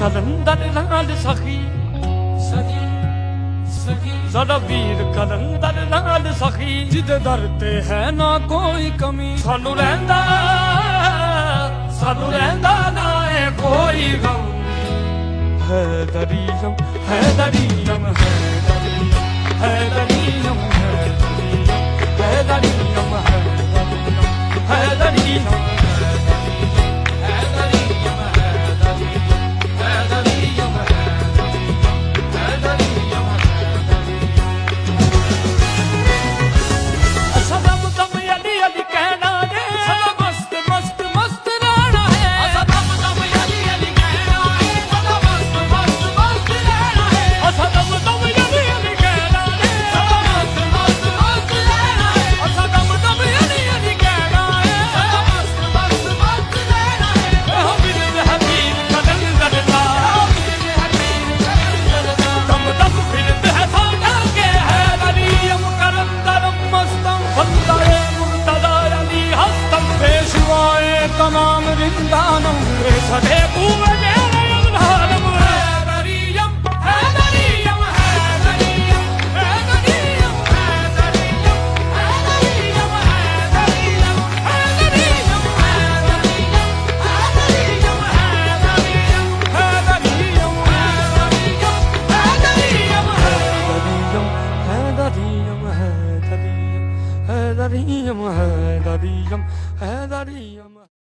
कलंदर लाल सखी सखी सखी साडा वीर कलंदर लाल सखी जिदे दर ते है ना कोई कमी सानू रहिंदा ना है कोई गम हैदरीयम हैदरीयम हैदरीयम हैदरीयम हैदरीयम हैदरीयम हैदरीयम तमाम वृंदानम सदे पूवने अवधानम हैदरीयम हैदरीयम हैदरीयम हैदरीयम हैदरीयम हैदरीयम हैदरीयम हैदरीयम हैदरीयम हैदरीयम हैदरीयम हैदरीयम हैदरीयम हैदरीयम हैदरीयम हैदरीयम